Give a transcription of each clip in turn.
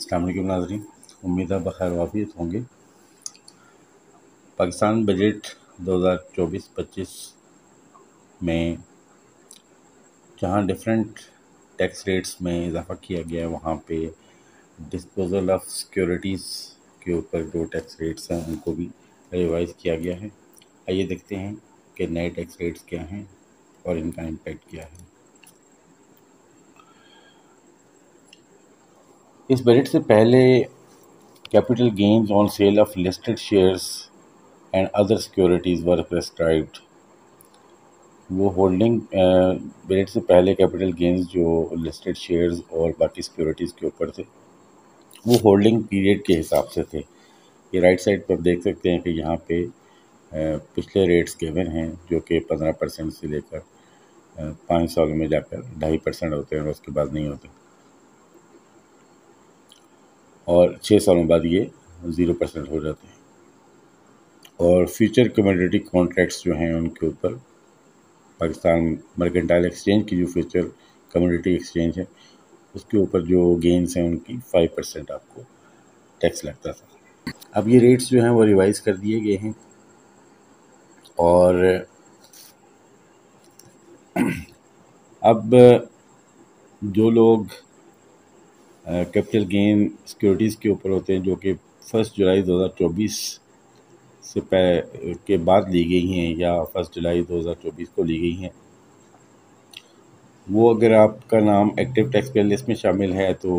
السلام علیکم ناظرین، امید ہے بخیر وافیت ہوں گے۔ پاکستان بجٹ 2024-25 میں جہاں ڈفرینٹ ٹیکس ریٹس میں اضافہ کیا گیا ہے، وہاں پہ ڈسپوزل آف سیکیورٹیز کے اوپر جو ٹیکس ریٹس ہیں ان کو بھی ریوائز کیا گیا ہے۔ آئیے دیکھتے ہیں کہ نئے ٹیکس ریٹس کیا ہیں اور ان کا امپیکٹ کیا ہے۔ اس بجٹ سے پہلے capital gains on cell of listed shares and other securities were prescribed. وہ ہولڈنگ بجٹ سے پہلے کیپٹل گینز جو لسٹڈ شیئرز اور باقی سیکورٹیز کے اوپر تھے وہ ہولڈنگ پیریڈ کے حساب سے تھے۔ یہ رائٹ سائڈ پہ آپ دیکھ سکتے ہیں کہ یہاں پہ پچھلے ریٹس گیون ہیں جو کہ 15% سے لے کر 5 سالوں میں جا کر 2.5% ہوتے ہیں اور اس کے بعد نہیں ہوتے، اور 6 سالوں بعد یہ 0% ہو جاتے ہیں۔ اور فیوچر کموڈیٹی کانٹریکٹس جو ہیں ان کے اوپر پاکستان مرکنٹائل ایکسچینج کی جو فیوچر کموڈیٹی ایکسچینج ہے اس کے اوپر جو گینز ہیں ان کی 5% آپ کو ٹیکس لگتا تھا۔ اب یہ ریٹس جو ہیں وہ ریوائز کر دیے گئے ہیں، اور اب جو لوگ کیپٹل گین سیکورٹیز کے اوپر ہوتے ہیں جو کہ 1 جولائی 2024 سے کے بعد لی گئی ہیں یا 1 جولائی 2024 کو لی گئی ہیں، وہ اگر آپ کا نام ایکٹیو ٹیکس پیئر لسٹ میں شامل ہے تو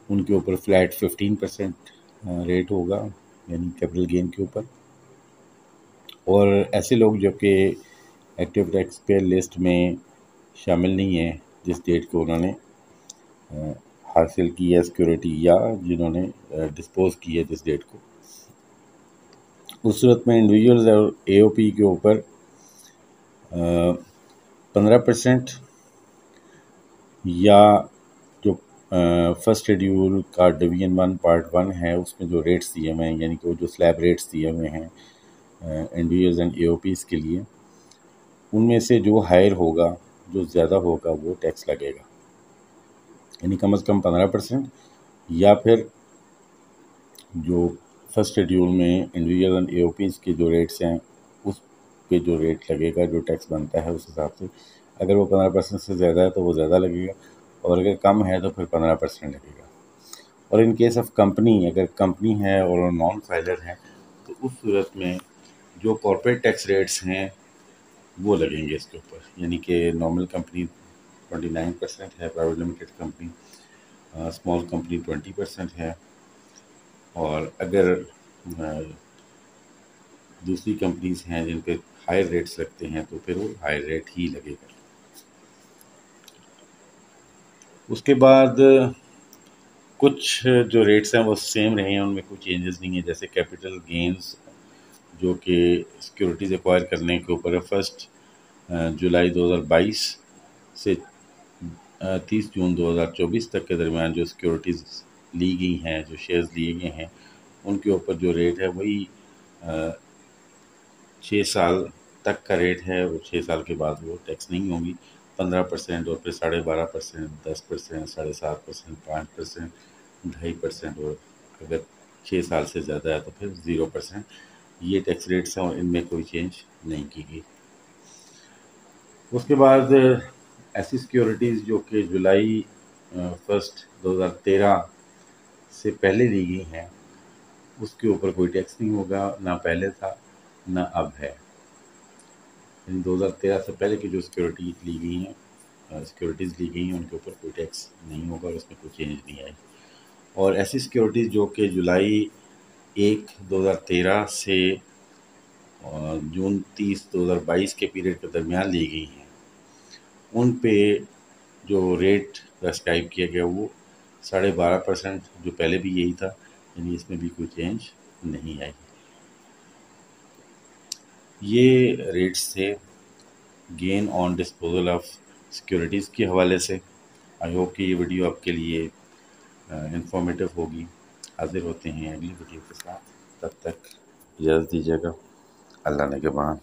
ان کے اوپر فلیٹ 15% ریٹ ہوگا، یعنی کیپٹل گین کے اوپر۔ اور ایسے لوگ جو کہ ایکٹیو ٹیکس پیئر لسٹ میں شامل نہیں ہیں، جس ڈیٹ کو انہوں نے حاصل کی ہے سیکورٹی یا جنہوں نے ڈسپوز کی ہے جس ڈیٹ کو، اس صورت میں انڈیویجولز اور اے او پی کے اوپر 15% یا جو فرسٹ شیڈیول کا ڈویژن 1 پارٹ 1 ہے اس میں جو ریٹس دیے ہوئے ہیں، یعنی کہ وہ جو سلیب ریٹس دیے ہوئے ہیں individuals and A O Ps کے لیے، ان میں سے جو ہائر ہوگا، جو زیادہ ہوگا وہ ٹیکس لگے گا، یعنی کم از کم 15%، یا پھر جو فرسٹ شیڈیول میں individual and A O Ps کے جو ریٹس ہیں اس پہ جو ریٹ لگے گا، جو ٹیکس بنتا ہے اس حساب سے، اگر وہ 15% سے زیادہ ہے تو وہ زیادہ لگے گا، اور اگر کم ہے تو پھر 15% لگے گا۔ اور ان کیس آف کمپنی، اگر کمپنی ہے اور نان فائلر ہے تو اس صورت میں جو کارپوریٹ ٹیکس ریٹس ہیں وہ لگیں گے اس کے اوپر، یعنی کہ نارمل کمپنی 29% ہے، private limited company, small company 20% ہے، اور اگر دوسری کمپنیز ہیں جن پہ ہائر ریٹس لگتے ہیں تو پھر وہ ہائر ریٹ ہی لگے گا۔ اس کے بعد کچھ جو ریٹس ہیں وہ سیم رہے ہیں، ان میں کوئی چینجز نہیں ہیں، جیسے کیپٹل گینز جو کہ سیکورٹیز ایکوائر کرنے کے اوپر ہے 1 جولائی 2022 سے 30 جون 2024 تک کے درمیان جو سیکورٹیز لی گئی ہیں، جو شیئرز لیے گئے ہیں، ان کے اوپر جو ریٹ ہے وہی 6 سال تک کا ریٹ ہے، اور 6 سال کے بعد وہ ٹیکس نہیں ہوں گی، 15% اور پھر 12.5%، 10%، 7.5%، 5%، 2.5%، اور اگر 6 سال سے زیادہ ہے تو پھر 0%۔ یہ ٹیکس ریٹس ہیں اور ان میں کوئی چینج نہیں کی گئی۔ اس کے بعد ایسی سیکورٹیز جو کہ جولائی 1 2013 سے پہلے لی گئی ہیں اس کے اوپر کوئی ٹیکس نہیں ہوگا، نہ پہلے تھا نہ اب ہے، یعنی 2013 سے پہلے کی جو سیکورٹیز لی گئی ہیں ان کے اوپر کوئی ٹیکس نہیں ہوگا، اور اس میں کوئی چینج نہیں آئی۔ اور ایسی سیکورٹیز جو کہ جولائی 1 2013 سے جون 30 2022 کے پیریڈ کے درمیان لی گئی ہیں، ان پہ جو ریٹ پرسکرائب کیا گیا وہ 12.5% جو پہلے بھی یہی تھا، یعنی اس میں بھی کوئی چینج نہیں آئی۔ یہ ریٹس تھے gain on disposal of securities کے حوالے سے۔ آئی ہوپ کہ یہ ویڈیو آپ کے لیے انفارمیٹیو ہوگی۔ حاضر ہوتے ہیں اگلی ویڈیو کے ساتھ، تب تک اجازت دیجیے گا۔ اللہ نگہبان۔